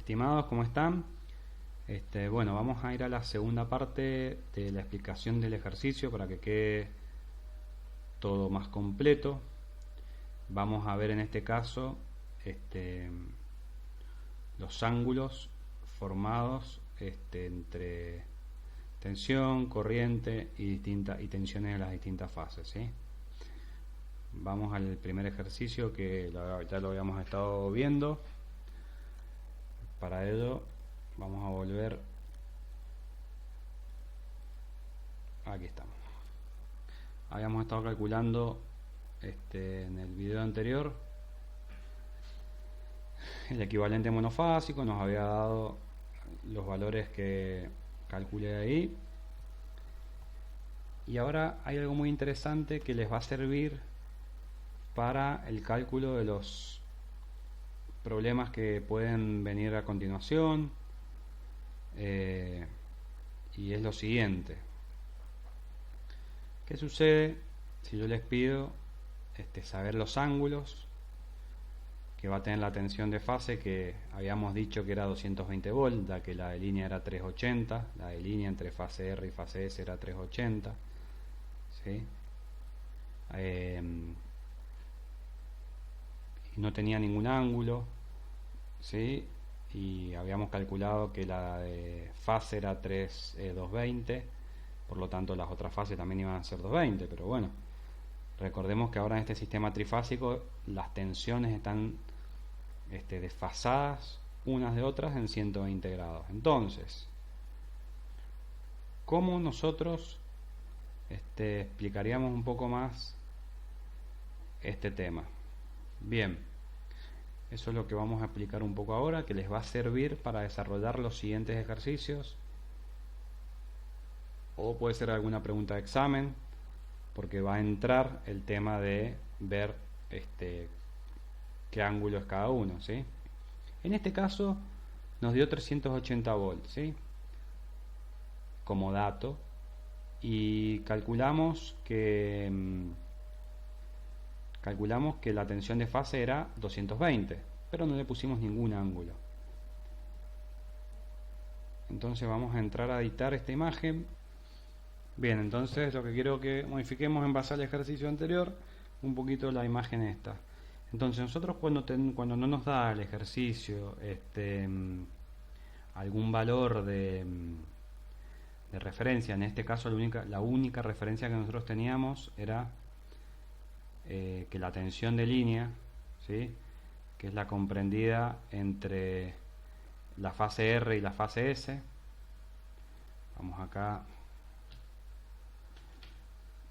Estimados, ¿cómo están? Bueno, vamos a ir a la segunda parte de la explicación del ejercicio para que quede todo más completo. Vamos a ver en este caso los ángulos formados entre tensión, corriente y tensiones de las distintas fases, ¿sí? Vamos al primer ejercicio que ya lo habíamos estado viendo. Para ello vamos a volver. Aquí estamos. Habíamos estado calculando en el video anterior el equivalente monofásico, nos había dado los valores que calculé ahí. Y ahora hay algo muy interesante que les va a servir para el cálculo de los problemas que pueden venir a continuación, y es lo siguiente: ¿qué sucede si yo les pido saber los ángulos que va a tener la tensión de fase, que habíamos dicho que era 220 volts, ya que la de línea era 380, la de línea entre fase R y fase S era 380, ¿sí? Y no tenía ningún ángulo, ¿sí? Y habíamos calculado que la de fase era 220, por lo tanto las otras fases también iban a ser 220, pero bueno, recordemos que ahora en este sistema trifásico las tensiones están desfasadas unas de otras en 120 grados. Entonces, ¿cómo nosotros explicaríamos un poco más este tema? Bien, eso es lo que vamos a explicar un poco ahora, que les va a servir para desarrollar los siguientes ejercicios, o puede ser alguna pregunta de examen, porque va a entrar el tema de ver qué ángulo es cada uno, ¿sí? En este caso nos dio 380 volts, ¿sí? Como dato, y calculamos que la tensión de fase era 220, pero no le pusimos ningún ángulo. Entonces vamos a entrar a editar esta imagen. Bien, entonces lo que quiero que modifiquemos en base al ejercicio anterior, un poquito la imagen esta. Entonces nosotros cuando no nos da el ejercicio algún valor de referencia, en este caso la única referencia que nosotros teníamos era que la tensión de línea, ¿sí?, que es la comprendida entre la fase R y la fase S. Vamos acá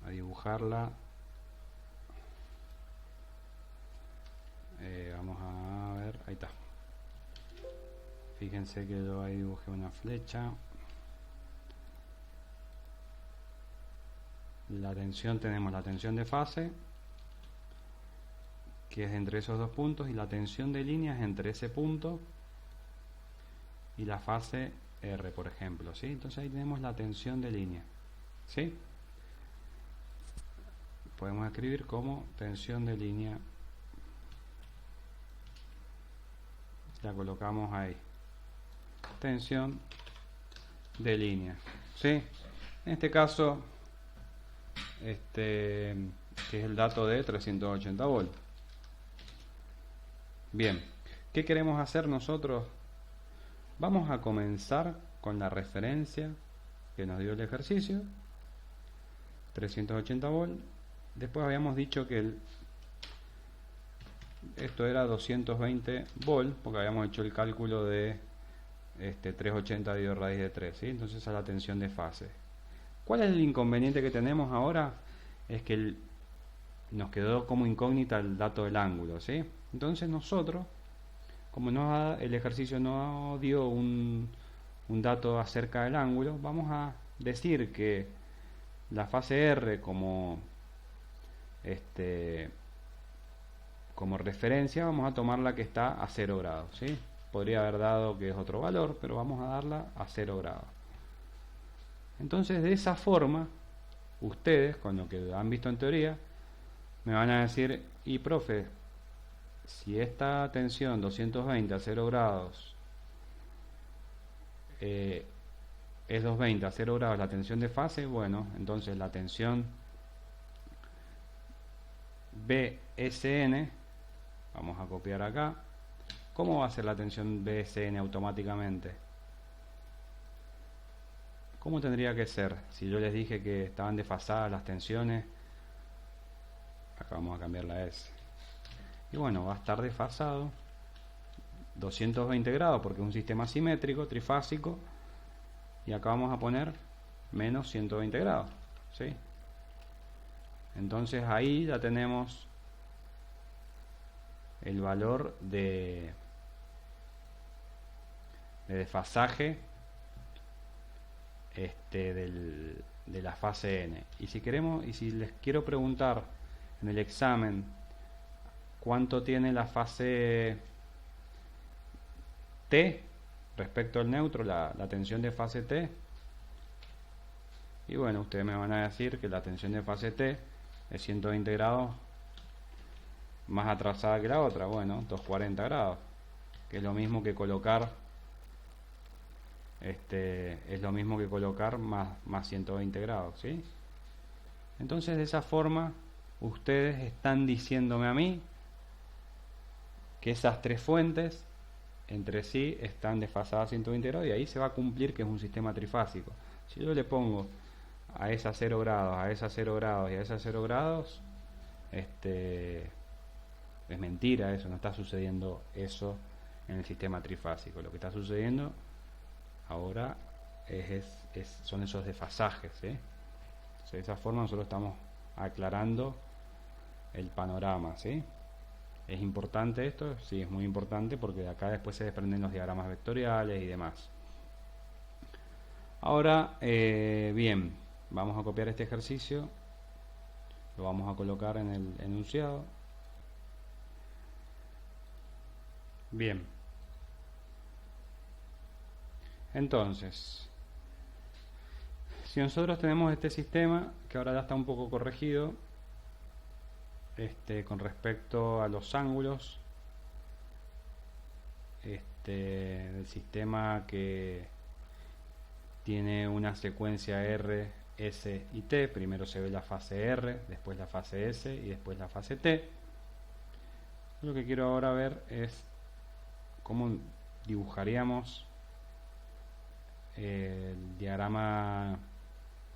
a dibujarla. Vamos a ver, ahí está. Fíjense que yo ahí dibujé una flecha. La tensión, tenemos la tensión de fase, que es entre esos dos puntos, y la tensión de línea es entre ese punto y la fase R, por ejemplo, ¿sí? Entonces ahí tenemos la tensión de línea, ¿sí? Podemos escribir como tensión de línea, la colocamos ahí, tensión de línea, ¿sí? En este caso que es el dato de 380 volts. Bien, ¿qué queremos hacer nosotros? Vamos a comenzar con la referencia que nos dio el ejercicio, 380 volts. Después habíamos dicho que esto era 220 volts, porque habíamos hecho el cálculo de 380 dividido raíz de 3, ¿sí? Entonces esa es la tensión de fase. ¿Cuál es el inconveniente que tenemos ahora? Es que nos quedó como incógnita el dato del ángulo, ¿sí? Entonces nosotros, como el ejercicio no dio un dato acerca del ángulo, vamos a decir que la fase R como referencia vamos a tomar la que está a 0 grados, ¿sí? Podría haber dado que es otro valor, pero vamos a darla a 0 grados. Entonces, de esa forma, ustedes, con lo que han visto en teoría, me van a decir: y profe, si esta tensión 220 a 0 grados es 220 a 0 grados la tensión de fase. Bueno, entonces la tensión BSN, vamos a copiar acá. ¿Cómo va a ser la tensión BSN automáticamente? ¿Cómo tendría que ser? Si yo les dije que estaban desfasadas las tensiones, acá vamos a cambiar la S. Y bueno, va a estar desfasado 220 grados porque es un sistema simétrico, trifásico. Y acá vamos a poner menos 120 grados, ¿sí? Entonces ahí ya tenemos el valor de desfasaje de la fase N. Y si queremos, y si les quiero preguntar en el examen cuánto tiene la fase T respecto al neutro, la tensión de fase T, y bueno, ustedes me van a decir que la tensión de fase T es 120 grados más atrasada que la otra. Bueno, 240 grados, que es lo mismo que colocar más 120 grados, ¿sí? Entonces de esa forma ustedes están diciéndome a mí que esas tres fuentes entre sí están desfasadas 120 grados, y ahí se va a cumplir que es un sistema trifásico. Si yo le pongo a esa 0 grados, a esa 0 grados y a esa 0 grados, es mentira eso, no está sucediendo eso en el sistema trifásico. Lo que está sucediendo ahora son esos desfasajes, ¿sí? Entonces, de esa forma nosotros estamos aclarando el panorama, ¿sí? ¿Es importante esto? Sí, es muy importante porque de acá después se desprenden los diagramas vectoriales y demás. Ahora, bien, vamos a copiar este ejercicio, lo vamos a colocar en el enunciado. Bien, entonces, si nosotros tenemos este sistema que ahora ya está un poco corregido, con respecto a los ángulos del sistema que tiene una secuencia R, S y T. Primero se ve la fase R, después la fase S y después la fase T. Lo que quiero ahora ver es cómo dibujaríamos el diagrama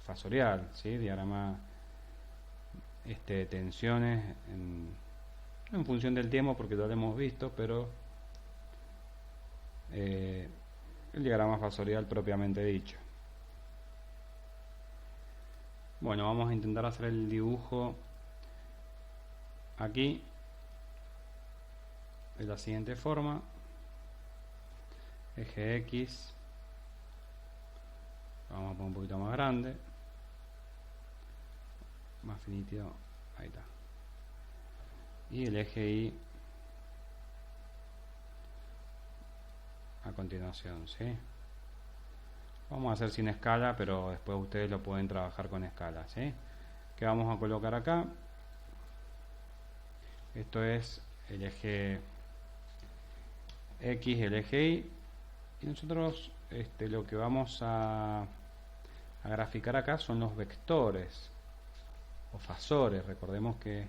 fasorial, ¿sí? Diagrama de tensiones en función del tiempo, porque ya lo hemos visto, pero el diagrama fasorial propiamente dicho. Bueno, vamos a intentar hacer el dibujo aquí de la siguiente forma. Eje X, vamos a poner un poquito más grande, más finito, ahí está. Y el eje Y a continuación, ¿sí? Vamos a hacer sin escala, pero después ustedes lo pueden trabajar con escala, ¿sí? ¿Qué vamos a colocar acá? Esto es el eje X, el eje Y, y nosotros lo que vamos a graficar acá son los vectores o fasores. Recordemos que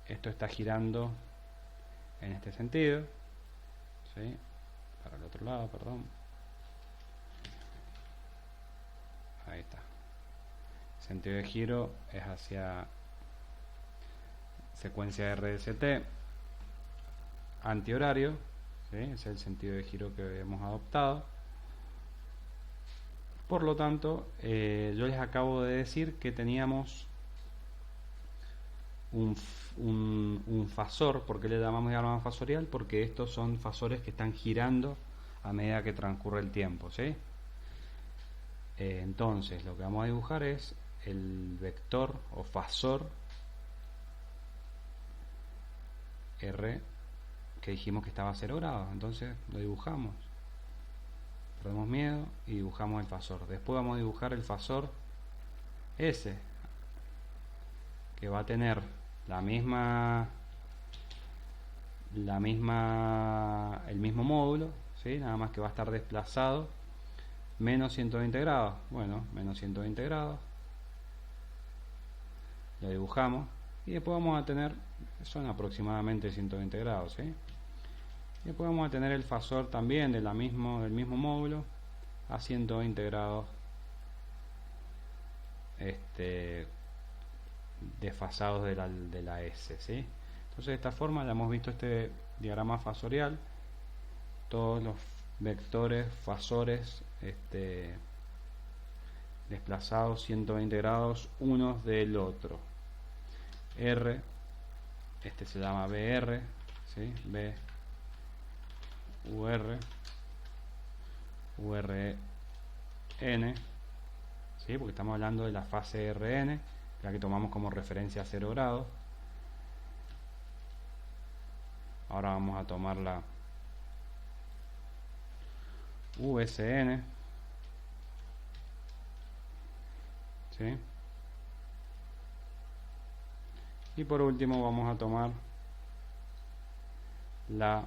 esto está girando en este sentido, ¿sí? Para el otro lado, perdón. Ahí está. El sentido de giro es hacia secuencia RST antihorario, ¿sí? Ese es el sentido de giro que hemos adoptado. Por lo tanto, yo les acabo de decir que teníamos un fasor. ¿Por qué le llamamos diagrama fasorial? Porque estos son fasores que están girando a medida que transcurre el tiempo, ¿sí? Entonces lo que vamos a dibujar es el vector o fasor R, que dijimos que estaba a 0 grados. Entonces lo dibujamos, perdemos miedo y dibujamos el fasor. Después vamos a dibujar el fasor S, que va a tener el mismo módulo, ¿sí? Nada más que va a estar desplazado menos 120 grados. Bueno, menos 120 grados, lo dibujamos y después vamos a tener, son aproximadamente 120 grados, ¿sí? Y después vamos a tener el fasor también del mismo módulo a 120 grados desfasados de la S, ¿sí? Entonces de esta forma ya hemos visto este diagrama fasorial, todos los vectores fasores desplazados 120 grados unos del otro. R, se llama BR, ¿sí? B, UR, URN, ¿sí? Porque estamos hablando de la fase RN, la que tomamos como referencia a 0 grados. Ahora vamos a tomar la USN, ¿sí? Y por último vamos a tomar la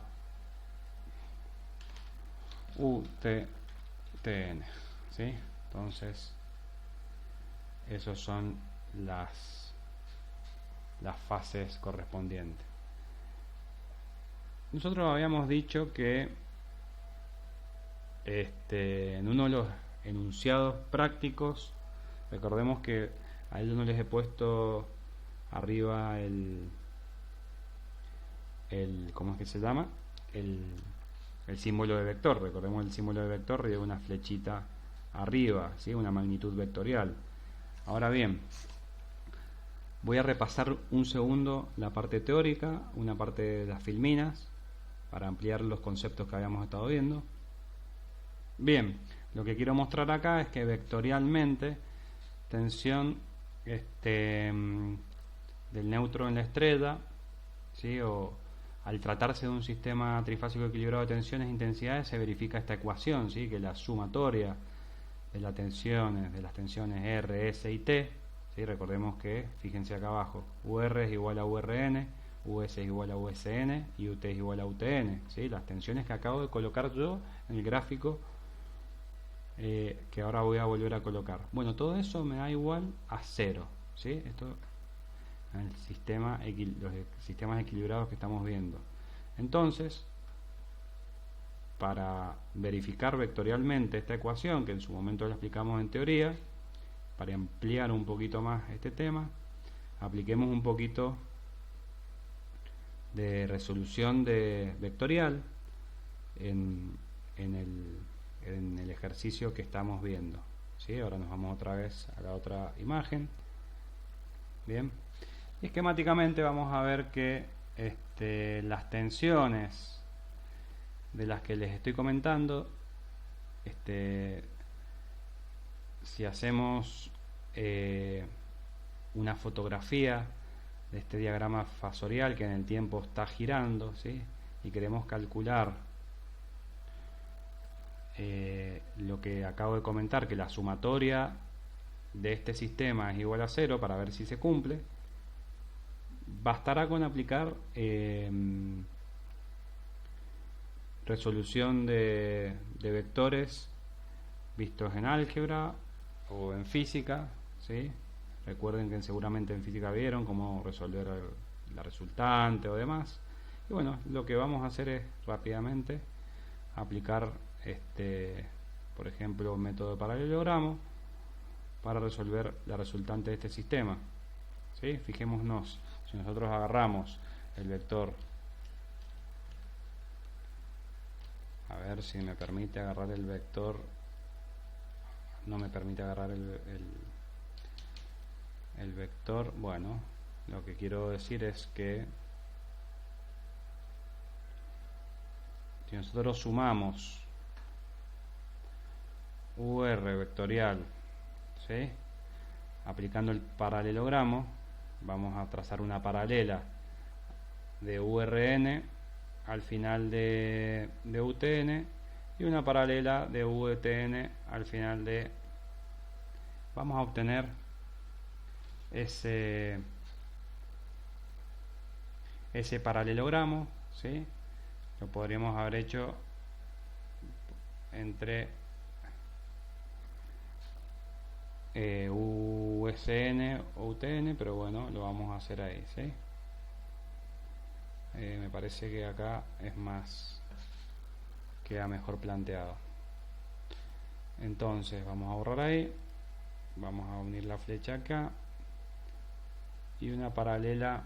UTN, ¿sí? Entonces esos son las fases correspondientes. Nosotros habíamos dicho que en uno de los enunciados prácticos, recordemos que a ellos no les he puesto arriba ¿cómo es que se llama? El símbolo de vector. Recordemos el símbolo de vector y de una flechita arriba, ¿sí? Una magnitud vectorial. Ahora bien, voy a repasar un segundo la parte teórica, una parte de las filminas, para ampliar los conceptos que habíamos estado viendo. Bien, lo que quiero mostrar acá es que vectorialmente tensión del neutro en la estrella, ¿sí? O al tratarse de un sistema trifásico equilibrado de tensiones e intensidades, se verifica esta ecuación, ¿sí? Que la sumatoria de las tensiones R, S y T, ¿sí? Recordemos que, fíjense acá abajo, UR es igual a URN, US es igual a USN y UT es igual a UTN, ¿sí? Las tensiones que acabo de colocar yo en el gráfico, que ahora voy a volver a colocar. Bueno, todo eso me da igual a 0, ¿sí? Esto el sistema, los sistemas equilibrados que estamos viendo. Entonces, para verificar vectorialmente esta ecuación, que en su momento la explicamos en teoría, para ampliar un poquito más este tema, apliquemos un poquito de resolución vectorial en el ejercicio que estamos viendo, ¿sí? Ahora nos vamos otra vez a la otra imagen. Bien, y esquemáticamente vamos a ver que las tensiones de las que les estoy comentando, si hacemos una fotografía de este diagrama fasorial que en el tiempo está girando, ¿sí? Y queremos calcular lo que acabo de comentar, que la sumatoria de este sistema es igual a 0 para ver si se cumple, bastará con aplicar resolución de vectores vistos en álgebra o en física, ¿sí? Recuerden que seguramente en física vieron cómo resolver la resultante o demás. Y bueno, lo que vamos a hacer es rápidamente aplicar por ejemplo, un método de paralelogramo para resolver la resultante de este sistema, ¿sí? Fijémonos, si nosotros agarramos el vector, a ver si me permite agarrar el vector, no me permite agarrar el vector. Bueno, lo que quiero decir es que si nosotros sumamos UR vectorial, ¿sí? Aplicando el paralelogramo, vamos a trazar una paralela de URN al final de UTN y una paralela de UTN al final de... Vamos a obtener ese paralelogramo, ¿sí? Lo podríamos haber hecho entre USN o UTN, pero bueno, lo vamos a hacer ahí, ¿sí? Me parece que acá es más, queda mejor planteado. Entonces vamos a borrar ahí, vamos a unir la flecha acá y una paralela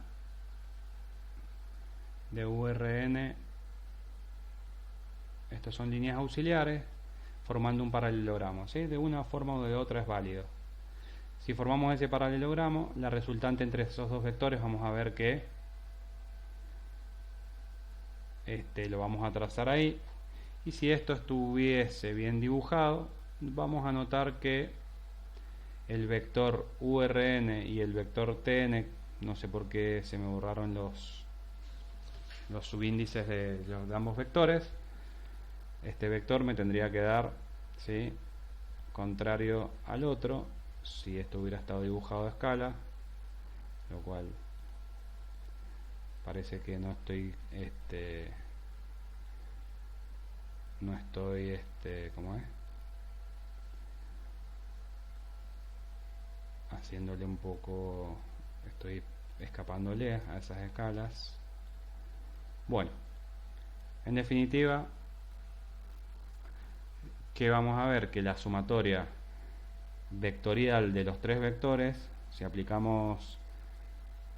de URN. Estas son líneas auxiliares formando un paralelogramo, ¿sí? De una forma o de otra es válido. Si formamos ese paralelogramo, la resultante entre esos dos vectores vamos a ver que lo vamos a trazar ahí, y si esto estuviese bien dibujado, vamos a notar que el vector URN y el vector TN, no sé por qué se me borraron los subíndices de ambos vectores. Este vector me tendría que dar, ¿sí?, contrario al otro si esto hubiera estado dibujado a escala, lo cual parece que no estoy ¿cómo es? Haciéndole un poco, estoy escapándole a esas escalas. Bueno, en definitiva, que vamos a ver que la sumatoria vectorial de los tres vectores, si aplicamos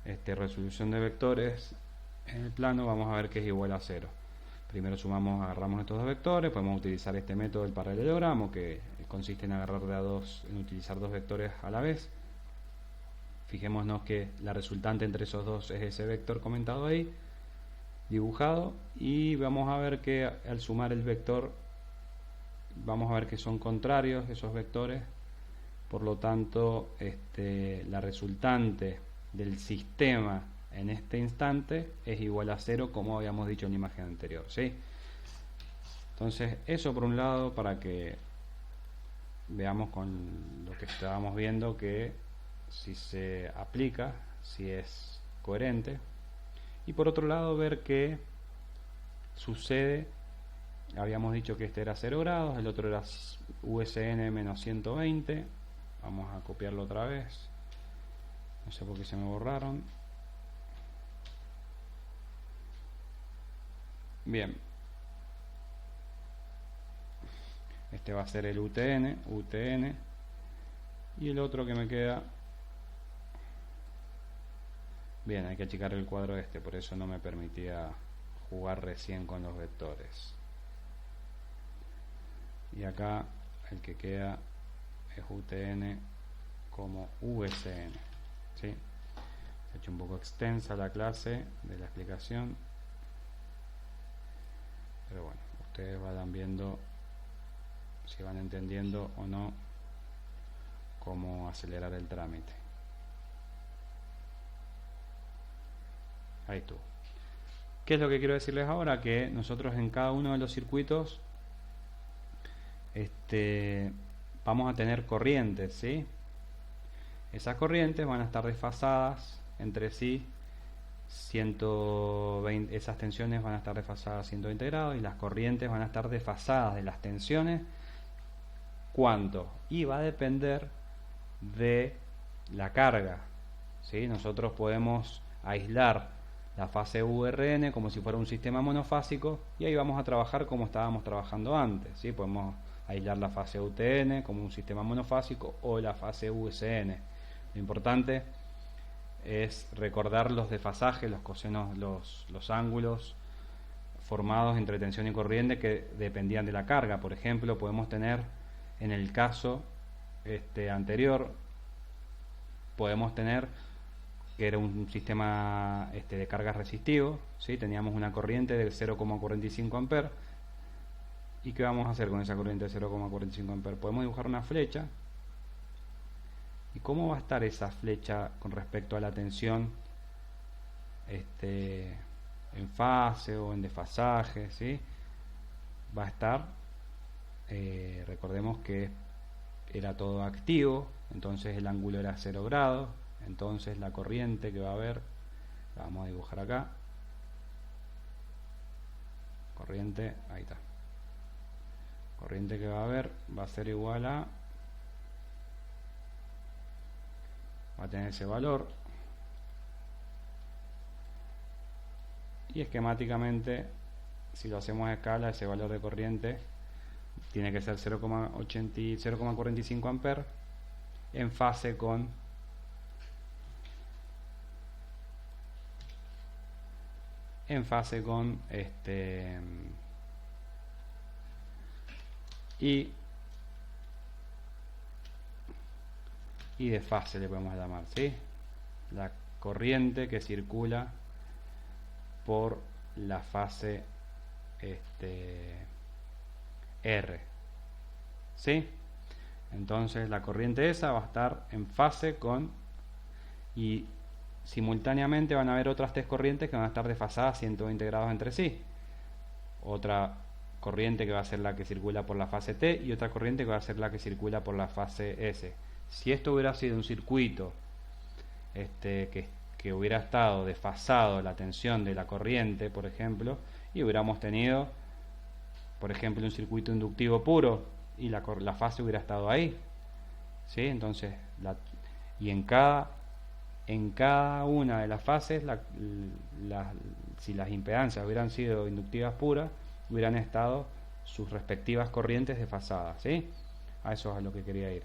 resolución de vectores en el plano, vamos a ver que es igual a 0. Primero sumamos, agarramos estos dos vectores, podemos utilizar este método del paralelogramo, que consiste en agarrar en utilizar dos vectores a la vez. Fijémonos que la resultante entre esos dos es ese vector comentado ahí, dibujado, y vamos a ver que al sumar el vector, vamos a ver que son contrarios esos vectores. Por lo tanto, la resultante del sistema en este instante es igual a 0, como habíamos dicho en la imagen anterior, ¿sí? Entonces, eso por un lado, para que veamos con lo que estábamos viendo, que si se aplica, si es coherente. Y por otro lado, ver qué sucede. Habíamos dicho que este era 0 grados, el otro era USN menos 120. Vamos a copiarlo otra vez. No sé por qué se me borraron. Bien. Este va a ser el UTN. Y el otro que me queda... Bien, hay que achicar el cuadro por eso no me permitía jugar recién con los vectores. Y acá el que queda es UTN como USN, ¿sí? Se ha hecho un poco extensa la clase de la explicación, pero bueno, ustedes van viendo si van entendiendo o no cómo acelerar el trámite. Ahí estuvo. ¿Qué es lo que quiero decirles ahora? Que nosotros en cada uno de los circuitos vamos a tener corrientes, ¿sí? Esas corrientes van a estar desfasadas entre sí 120, esas tensiones van a estar desfasadas a 120 grados, y las corrientes van a estar desfasadas de las tensiones. ¿Cuánto? Y va a depender de la carga, ¿sí? Nosotros podemos aislar la fase URN como si fuera un sistema monofásico, y ahí vamos a trabajar como estábamos trabajando antes, ¿sí? Podemos aislar la fase UTN como un sistema monofásico o la fase USN. Lo importante es recordar los desfasajes, los cosenos, los ángulos formados entre tensión y corriente que dependían de la carga. Por ejemplo, podemos tener, en el caso anterior, podemos tener que era un sistema de carga resistivo, ¿sí? Teníamos una corriente de 0,45 amperes. ¿Y qué vamos a hacer con esa corriente de 0,45 amperes? Podemos dibujar una flecha. ¿Y cómo va a estar esa flecha con respecto a la tensión en fase o en desfasaje, ¿sí? Va a estar, recordemos que era todo activo, entonces el ángulo era 0 grados, entonces la corriente que va a haber, la vamos a dibujar acá, corriente, ahí está, corriente que va a haber va a ser igual a, va a tener ese valor, y esquemáticamente, si lo hacemos a escala, ese valor de corriente tiene que ser 0,45 amperes en fase con y de fase le podemos llamar, ¿sí? La corriente que circula por la fase R, ¿sí? Entonces la corriente esa va a estar en fase con, y simultáneamente van a haber otras tres corrientes que van a estar desfasadas 120 grados entre sí. Otra corriente que va a ser la que circula por la fase T y otra corriente que va a ser la que circula por la fase S. Si esto hubiera sido un circuito que hubiera estado desfasado la tensión de la corriente, por ejemplo, y hubiéramos tenido, por ejemplo, un circuito inductivo puro y la fase hubiera estado ahí, ¿sí? Entonces, y en cada una de las fases, si las impedancias hubieran sido inductivas puras, hubieran estado sus respectivas corrientes desfasadas, ¿sí? A eso es a lo que quería ir.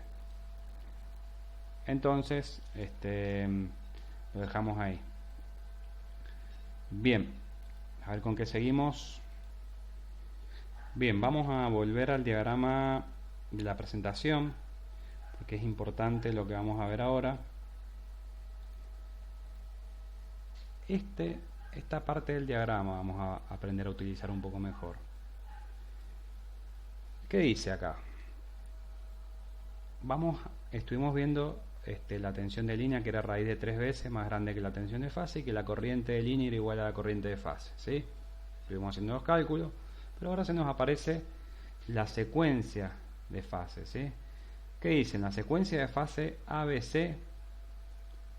Entonces, lo dejamos ahí. Bien, a ver con qué seguimos. Bien, vamos a volver al diagrama de la presentación, porque es importante lo que vamos a ver ahora. Esta parte del diagrama vamos a aprender a utilizar un poco mejor. ¿Qué dice acá? Estuvimos viendo la tensión de línea, que era raíz de 3 veces más grande que la tensión de fase, y que la corriente de línea era igual a la corriente de fase, ¿sí? Estuvimos haciendo los cálculos, pero ahora se nos aparece la secuencia de fase, ¿sí? ¿Qué dicen? La secuencia de fase ABC,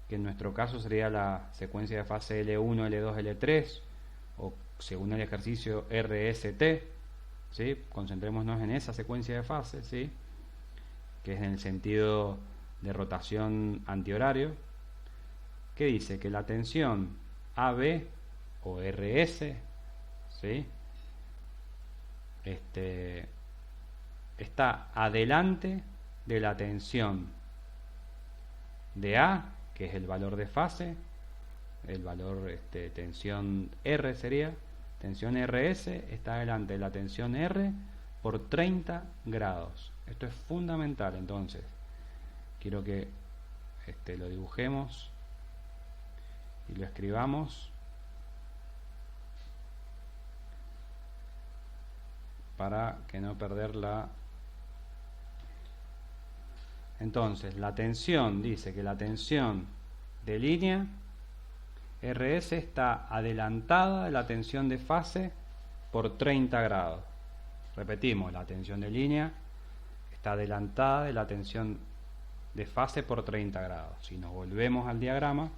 que en nuestro caso sería la secuencia de fase L1, L2, L3, o según el ejercicio RST, ¿sí? Concentrémonos en esa secuencia de fase, ¿sí? Que es en el sentido de rotación antihorario. Que dice que la tensión AB o RS, ¿sí? Está adelante de la tensión de A, que es el valor de fase, el valor tensión R sería, tensión RS está adelante de la tensión R por 30 grados. Esto es fundamental. Entonces quiero que lo dibujemos y lo escribamos para que no perder la. Entonces la tensión, dice que la tensión de línea RS está adelantada de la tensión de fase por 30 grados. Repetimos, la tensión de línea está adelantada de la tensión de fase por 30 grados. Si nos volvemos al diagrama,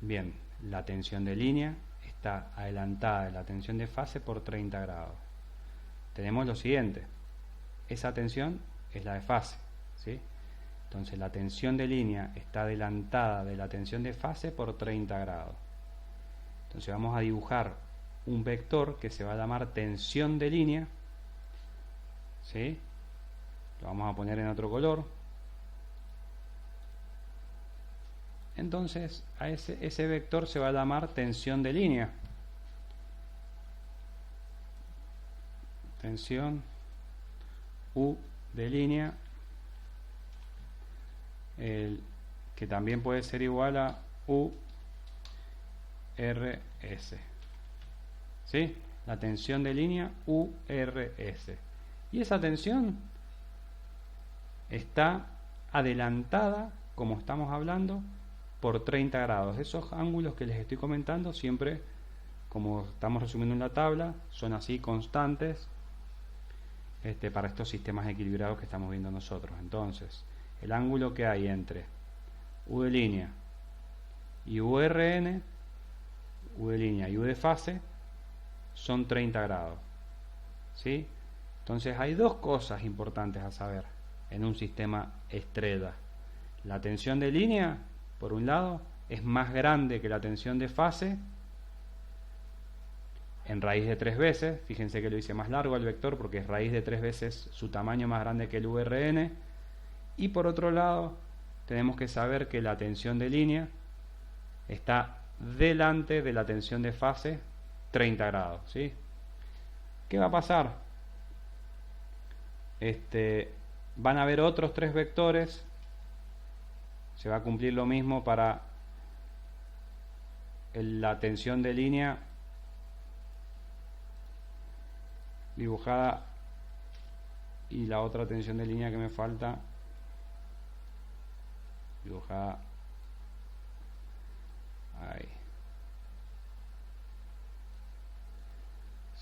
bien, la tensión de línea está adelantada de la tensión de fase por 30 grados. Tenemos lo siguiente, esa tensión es la de fase, ¿sí? Entonces la tensión de línea está adelantada de la tensión de fase por 30 grados. Entonces vamos a dibujar un vector que se va a llamar tensión de línea, ¿sí? Lo vamos a poner en otro color. Entonces a ese vector se va a llamar tensión de línea. Tensión U de línea, que también puede ser igual a URS, ¿sí? La tensión de línea URS. Y esa tensión está adelantada, como estamos hablando, por 30 grados. Esos ángulos que les estoy comentando siempre, como estamos resumiendo en la tabla, son así constantes para estos sistemas equilibrados que estamos viendo nosotros. Entonces, el ángulo que hay entre U de línea y URN U de línea y U de fase son 30 grados, ¿sí? Entonces hay dos cosas importantes a saber en un sistema estrella. La tensión de línea, por un lado, es más grande que la tensión de fase en raíz de 3 veces. Fíjense que lo hice más largo al vector porque es raíz de 3 veces su tamaño más grande que el VRN. Y por otro lado, tenemos que saber que la tensión de línea está delante de la tensión de fase 30 grados, ¿sí? ¿Qué va a pasar? Van a haber otros 3 vectores. Se va a cumplir lo mismo para la tensión de línea dibujada y la otra tensión de línea que me falta dibujada ahí,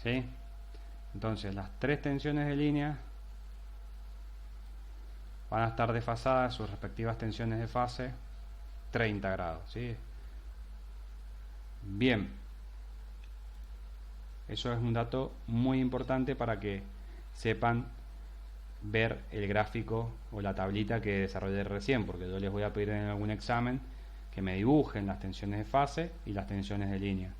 ¿sí? Entonces las 3 tensiones de línea van a estar desfasadas sus respectivas tensiones de fase 30 grados, ¿sí? Bien, eso es un dato muy importante para que sepan ver el gráfico o la tablita que desarrollé recién, porque yo les voy a pedir en algún examen que me dibujen las tensiones de fase y las tensiones de línea.